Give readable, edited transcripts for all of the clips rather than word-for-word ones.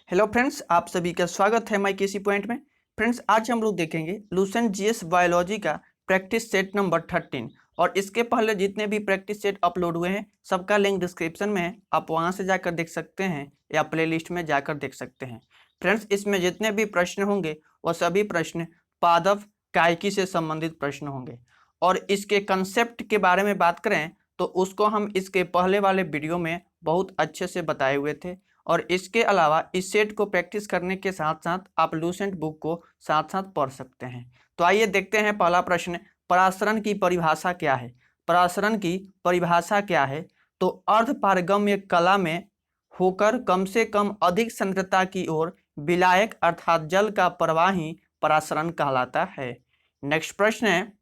Hello friends, आप सभी का स्वागत है माई पॉइंट में। फ्रेंड्स, आज हम लोग देखेंगे लुसेंट जीएस बायोलॉजी का प्रैक्टिस सेट नंबर 13। और इसके पहले जितने भी प्रैक्टिस सेट अपलोड हुए हैं सबका लिंक डिस्क्रिप्शन में है, आप वहां से जाकर देख सकते हैं या प्लेलिस्ट में जाकर देख सकते हैं। फ्रेंड्स, इसमें जितने भी प्रश्न होंगे वह सभी प्रश्न पादप कायिकी से संबंधित प्रश्न होंगे। और इसके कंसेप्ट के बारे में बात करें तो उसको हम इसके पहले वाले वीडियो में बहुत अच्छे से बताए हुए थे। और इसके अलावा इस सेट को प्रैक्टिस करने के साथ साथ आप लुसेंट बुक को साथ साथ पढ़ सकते हैं। तो आइए देखते हैं पहला प्रश्न, परासरण की परिभाषा क्या है। परासरण की परिभाषा क्या है? तो अर्धपारगम्य कला में होकर कम से कम अधिक सांद्रता की ओर विलायक अर्थात जल का प्रवाह ही परासरण कहलाता है। नेक्स्ट प्रश्न है,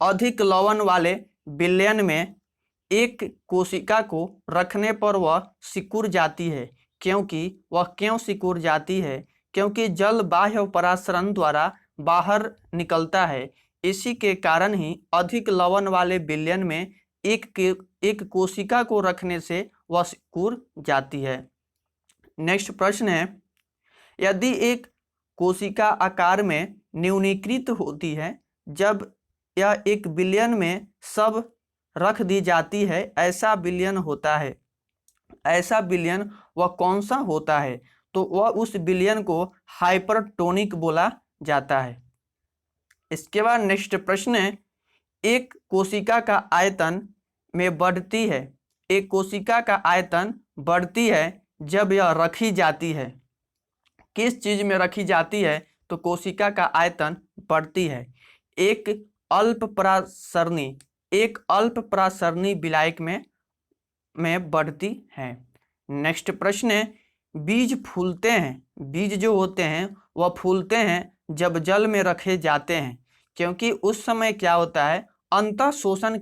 अधिक लवण वाले विलयन में एक कोशिका को रखने पर वह सिकुड़ जाती है, क्योंकि वह क्यों सिकुड़ जाती है? क्योंकि जल बाह्य परासरण द्वारा बाहर निकलता है। इसी के कारण ही अधिक लवण वाले विलयन में एक कोशिका को रखने से वह सिकुड़ जाती है। नेक्स्ट प्रश्न है, यदि एक कोशिका आकार में न्यूनीकृत होती है जब यह एक विलयन में सब रख दी जाती है, ऐसा विलयन होता है। ऐसा विलयन वह कौन सा होता है? तो वह उस विलयन को हाइपरटोनिक बोला जाता है। इसके बाद नेक्स्ट प्रश्न है, एक कोशिका का आयतन में बढ़ती है। एक कोशिका का आयतन बढ़ती है जब यह रखी जाती है। किस चीज में रखी जाती है तो कोशिका का आयतन बढ़ती है? एक अल्प परासरणी विलायक में बढ़ती है। नेक्स्ट प्रश्न है, बीज फूलते हैं। बीज जो होते हैं वह फूलते हैं जब जल में रखे जाते हैं, क्योंकि उस समय क्या होता है, अंतः शोषण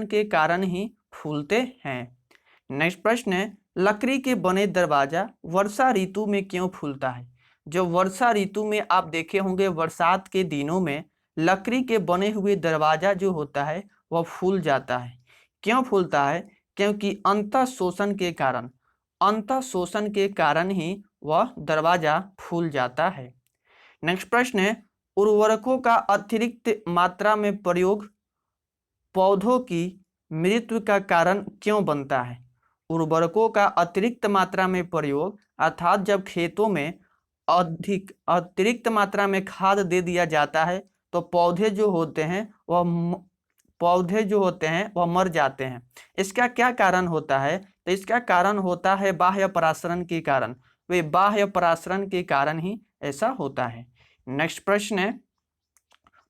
के कारण ही फूलते हैं। नेक्स्ट प्रश्न है, लकड़ी के बने दरवाजा वर्षा ऋतु में क्यों फूलता है? जो वर्षा ऋतु में आप देखे होंगे बरसात के दिनों में लकड़ी के बने हुए दरवाजा जो होता है वह फूल जाता है। क्यों फूलता है? क्योंकि अंतः शोषण के कारण ही वह दरवाजा फूल जाता है। नेक्स्ट प्रश्न है, उर्वरकों का अतिरिक्त मात्रा में प्रयोग पौधों की मृत्यु का कारण क्यों बनता है? उर्वरकों का अतिरिक्त मात्रा में प्रयोग अर्थात जब खेतों में अतिरिक्त मात्रा में खाद दे दिया जाता है तो पौधे जो होते हैं वह मर जाते हैं। इसका क्या कारण होता है? तो इसका कारण होता है बाह्य परासरण के कारण। वे बाह्य परासरण के कारण ही ऐसा होता है। नेक्स्ट प्रश्न है,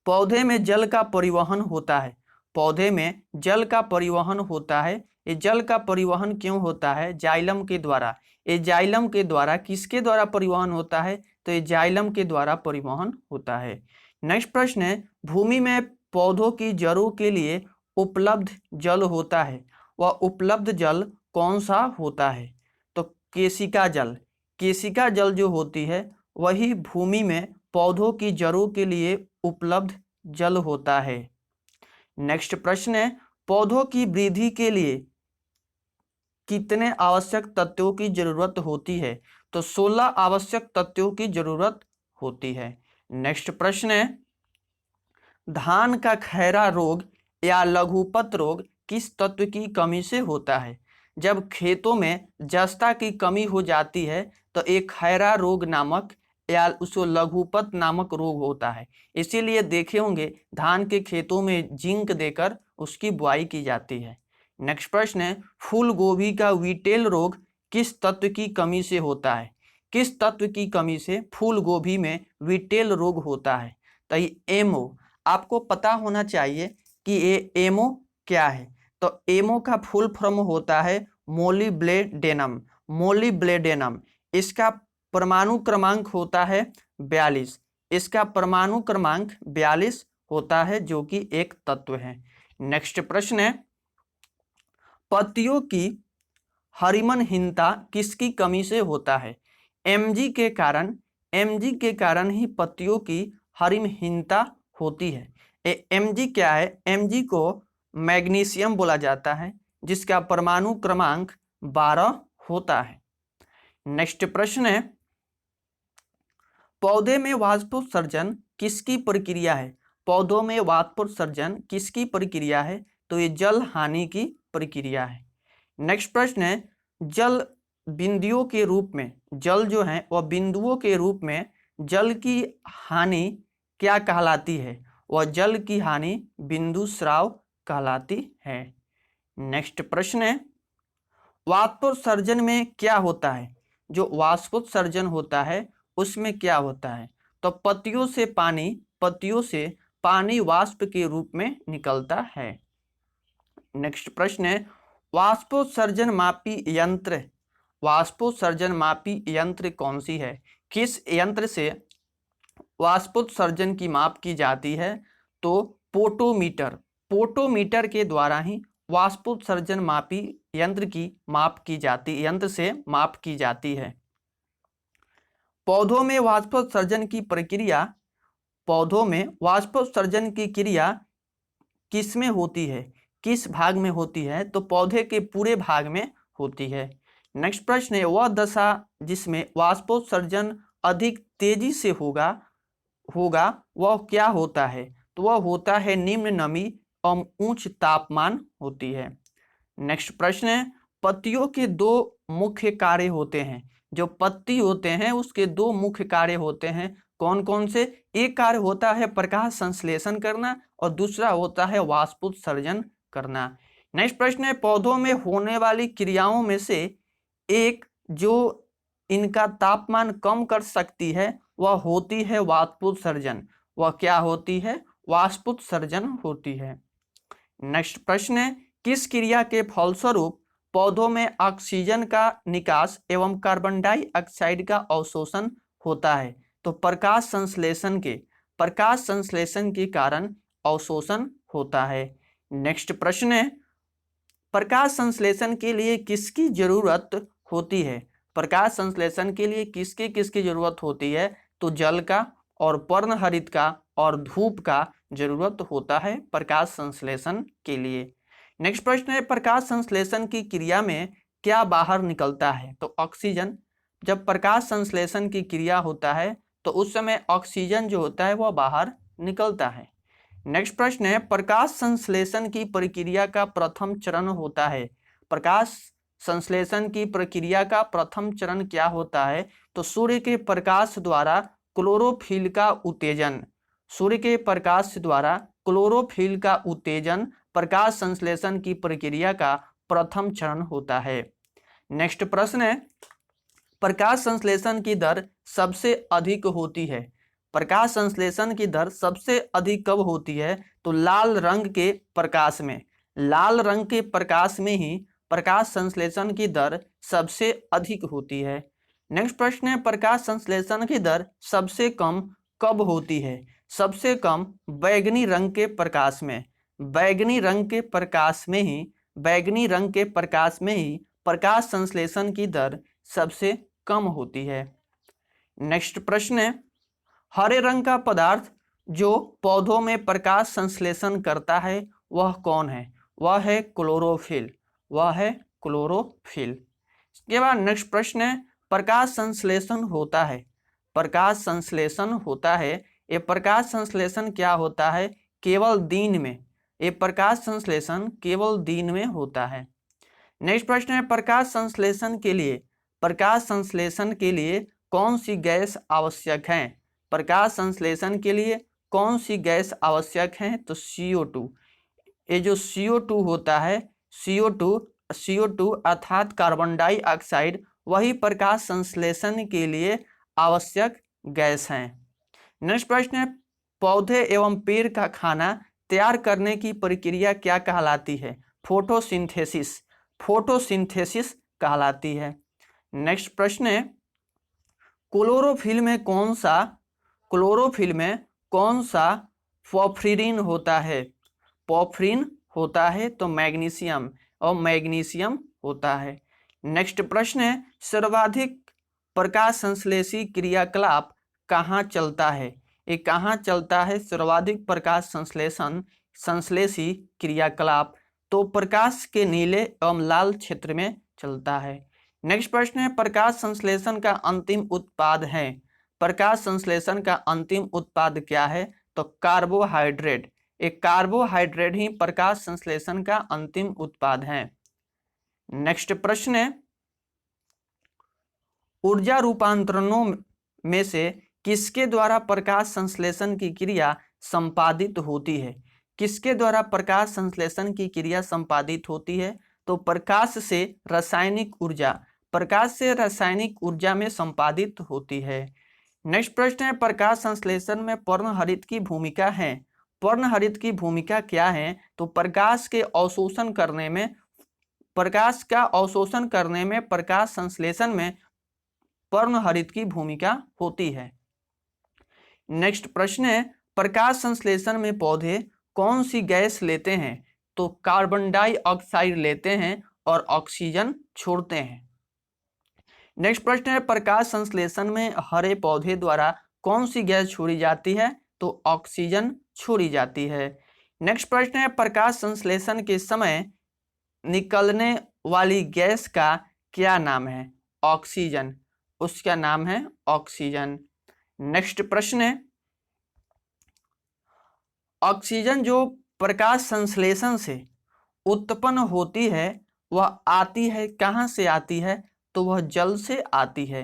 पौधे में जल का परिवहन होता है। पौधे में जल का परिवहन होता है। ये जल का परिवहन क्यों होता है? जाइलम के द्वारा। ये जाइलम के द्वारा किसके द्वारा परिवहन होता है? तो ये जाइलम के द्वारा परिवहन होता है। नेक्स्ट प्रश्न है, भूमि में पौधों की जड़ों के लिए उपलब्ध जल होता है। वह उपलब्ध जल कौन सा होता है? तो केशिका जल। केशिका जल जो होती है वही भूमि में पौधों की जड़ों के लिए उपलब्ध जल होता है। नेक्स्ट प्रश्न है, पौधों की वृद्धि के लिए कितने आवश्यक तत्वों की जरूरत होती है? तो 16 आवश्यक तत्वों की जरूरत होती है। नेक्स्ट प्रश्न है, धान का खैरा रोग या लघुपत रोग किस तत्व की कमी से होता है? जब खेतों में जस्ता की कमी हो जाती है तो एक खैरा रोग नामक या उसको लघुपत नामक रोग होता है। इसीलिए देखे होंगे धान के खेतों में जिंक देकर उसकी बुआई की जाती है। नेक्स्ट प्रश्न है, फूल गोभी का विटेल रोग किस तत्व की कमी से होता है? किस तत्व की कमी से फूल गोभी में विटेल रोग होता है? तो ये एमओ, आपको पता होना चाहिए कि ये एमओ क्या है। तो एमओ का फुल फॉर्म होता है मोलिब्लेडेनम। इसका परमाणु क्रमांक होता है 42। इसका परमाणु क्रमांक 42 होता है, जो कि एक तत्व है। नेक्स्ट प्रश्न है, पत्तियों की हरिमनहीनता किसकी कमी से होता है? एमजी के कारण ही पत्तियों की हरिमहीनता होती है। एमजी क्या है? एमजी को मैग्नीशियम बोला जाता है, जिसका परमाणु क्रमांक 12 होता है। नेक्स्ट प्रश्न है, पौधे में वाष्पोत्सर्जन किसकी प्रक्रिया है? पौधों में वाष्पोत्सर्जन किसकी प्रक्रिया है? तो ये जल हानि की प्रक्रिया है। नेक्स्ट प्रश्न है, जल बिंदुओं के रूप में, जल जो है वह बिंदुओं के रूप में जल की हानि क्या कहलाती है? वह जल की हानि बिंदु स्राव कहलाती है। नेक्स्ट प्रश्न है, वाष्पोत्सर्जन में क्या होता है? जो वाष्पोत्सर्जन होता है उसमें क्या होता है? तो पत्तियों से पानी वाष्प के रूप में निकलता है। नेक्स्ट प्रश्न है, वाष्पोत्सर्जन मापी यंत्र कौन सी है? किस यंत्र से वाष्पोत्सर्जन की माप की जाती है? तो पोटोमीटर के द्वारा ही वाष्पोत्सर्जन मापी यंत्र से माप की जाती है। पौधों में वाष्पोत्सर्जन की क्रिया किस में होती है? किस भाग में होती है? तो पौधे के पूरे भाग में होती है। नेक्स्ट प्रश्न है, वह दशा जिसमें वाष्पोत्सर्जन अधिक तेजी से होगा वह क्या होता है? तो वह होता है निम्न नमी एवं उच्च तापमान होती है। नेक्स्ट प्रश्न है, पत्तियों के दो मुख्य कार्य होते हैं। जो पत्ती होते हैं उसके दो मुख्य कार्य होते हैं, कौन कौन से? एक कार्य होता है प्रकाश संश्लेषण करना और दूसरा होता है वाष्पोत्सर्जन करना। नेक्स्ट प्रश्न है, पौधों में होने वाली क्रियाओं में से एक जो इनका तापमान कम कर सकती है वह होती है वाष्पोत्सर्जन। वह क्या होती है? वाष्पोत्सर्जन होती है। नेक्स्ट प्रश्न है, किस क्रिया के फलस्वरूप पौधों में ऑक्सीजन का निकास एवं कार्बन डाइऑक्साइड का अवशोषण होता है? तो प्रकाश संश्लेषण के कारण अवशोषण होता है। नेक्स्ट प्रश्न है, प्रकाश संश्लेषण के लिए किसकी जरूरत होती है? प्रकाश संश्लेषण के लिए किसकी जरूरत होती है? तो जल का और पर्णहरित का और धूप का जरूरत होता है प्रकाश संश्लेषण के लिए। नेक्स्ट प्रश्न है, प्रकाश संश्लेषण की क्रिया में क्या बाहर निकलता है? तो ऑक्सीजन। जब प्रकाश संश्लेषण की क्रिया होता है तो उस समय ऑक्सीजन जो होता है वह बाहर निकलता है। नेक्स्ट प्रश्न है, प्रकाश संश्लेषण की प्रक्रिया का प्रथम चरण होता है। प्रकाश संश्लेषण की प्रक्रिया का प्रथम चरण क्या होता है? तो सूर्य के प्रकाश द्वारा क्लोरोफिल का उत्तेजन प्रकाश संश्लेषण की प्रक्रिया का प्रथम चरण होता है। नेक्स्ट प्रश्न है, प्रकाश संश्लेषण की दर सबसे अधिक होती है। प्रकाश संश्लेषण की दर सबसे अधिक कब होती है? तो लाल रंग के प्रकाश में ही प्रकाश संश्लेषण की दर सबसे अधिक होती है। नेक्स्ट प्रश्न है, प्रकाश संश्लेषण की दर सबसे कम कब होती है? सबसे कम बैगनी रंग के प्रकाश में प्रकाश संश्लेषण की दर सबसे कम होती है। नेक्स्ट प्रश्न है, हरे रंग का पदार्थ जो पौधों में प्रकाश संश्लेषण करता है वह कौन है? वह है क्लोरोफिल। इसके बाद नेक्स्ट प्रश्न है, प्रकाश संश्लेषण होता है। ये प्रकाश संश्लेषण क्या होता है? केवल दिन में। ये प्रकाश संश्लेषण केवल दिन में होता है। नेक्स्ट प्रश्न है, प्रकाश संश्लेषण के लिए कौन सी गैस आवश्यक है? प्रकाश संश्लेषण के लिए कौन सी गैस आवश्यक है? तो CO2। ये जो CO2 होता है, CO2 अर्थात कार्बन डाइऑक्साइड, वही प्रकाश संश्लेषण के लिए आवश्यक गैस है। नेक्स्ट प्रश्न है, पौधे एवं पेड़ का खाना तैयार करने की प्रक्रिया क्या कहलाती है? फोटोसिंथेसिस कहलाती है। नेक्स्ट प्रश्न है, क्लोरोफिल में कौन सा पॉर्फिरिन होता है? तो मैग्नीशियम होता है। नेक्स्ट प्रश्न है, सर्वाधिक प्रकाश संश्लेषी क्रियाकलाप कहाँ चलता है? ये कहाँ चलता है सर्वाधिक प्रकाश संश्लेषी क्रियाकलाप? तो प्रकाश के नीले एवं लाल क्षेत्र में चलता है। नेक्स्ट प्रश्न है प्रकाश संश्लेषण का अंतिम उत्पाद है। प्रकाश संश्लेषण का अंतिम उत्पाद क्या है? तो कार्बोहाइड्रेट। एक कार्बोहाइड्रेट ही प्रकाश संश्लेषण का अंतिम उत्पाद है। नेक्स्ट प्रश्न है ऊर्जा रूपांतरणों में से किसके द्वारा प्रकाश संश्लेषण की क्रिया संपादित होती है? किसके द्वारा प्रकाश संश्लेषण की क्रिया संपादित होती है? तो प्रकाश से रासायनिक ऊर्जा, प्रकाश से रासायनिक ऊर्जा में संपादित होती है। नेक्स्ट प्रश्न है प्रकाश संश्लेषण में पर्णहरित की भूमिका है। पर्णहरित की भूमिका क्या है? तो प्रकाश के अवशोषण करने में, प्रकाश का अवशोषण करने में प्रकाश संश्लेषण में पर्णहरित की भूमिका होती है। नेक्स्ट प्रश्न है प्रकाश संश्लेषण में पौधे कौन सी गैस लेते हैं? तो कार्बन डाइऑक्साइड लेते हैं और ऑक्सीजन छोड़ते हैं। नेक्स्ट प्रश्न है प्रकाश संश्लेषण में हरे पौधे द्वारा कौन सी गैस छोड़ी जाती है? तो ऑक्सीजन छोड़ी जाती है। नेक्स्ट प्रश्न है प्रकाश संश्लेषण के समय निकलने वाली गैस का क्या नाम है? ऑक्सीजन, उसका नाम है ऑक्सीजन। नेक्स्ट प्रश्न है ऑक्सीजन जो प्रकाश संश्लेषण से उत्पन्न होती है वह आती है कहाँ से आती है? तो वह जल से आती है।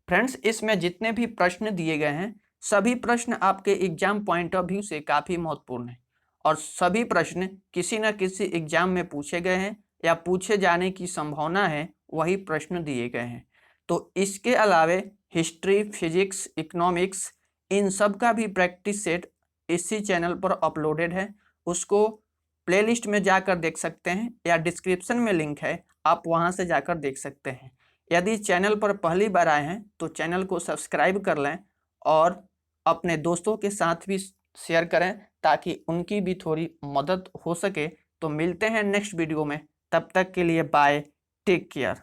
फ्रेंड्स इसमें जितने भी प्रश्न दिए गए हैं सभी प्रश्न आपके एग्जाम पॉइंट ऑफ व्यू से काफ़ी महत्वपूर्ण है और सभी प्रश्न किसी न किसी एग्जाम में पूछे गए हैं या पूछे जाने की संभावना है, वही प्रश्न दिए गए हैं। तो इसके अलावे हिस्ट्री, फिजिक्स, इकोनॉमिक्स इन सब का भी प्रैक्टिस सेट इसी चैनल पर अपलोडेड है, उसको प्लेलिस्ट में जाकर देख सकते हैं या डिस्क्रिप्शन में लिंक है, आप वहां से जाकर देख सकते हैं। यदि चैनल पर पहली बार आए हैं तो चैनल को सब्सक्राइब कर लें और अपने दोस्तों के साथ भी शेयर करें ताकि उनकी भी थोड़ी मदद हो सके। तो मिलते हैं नेक्स्ट वीडियो में, तब तक के लिए बाय, टेक केयर।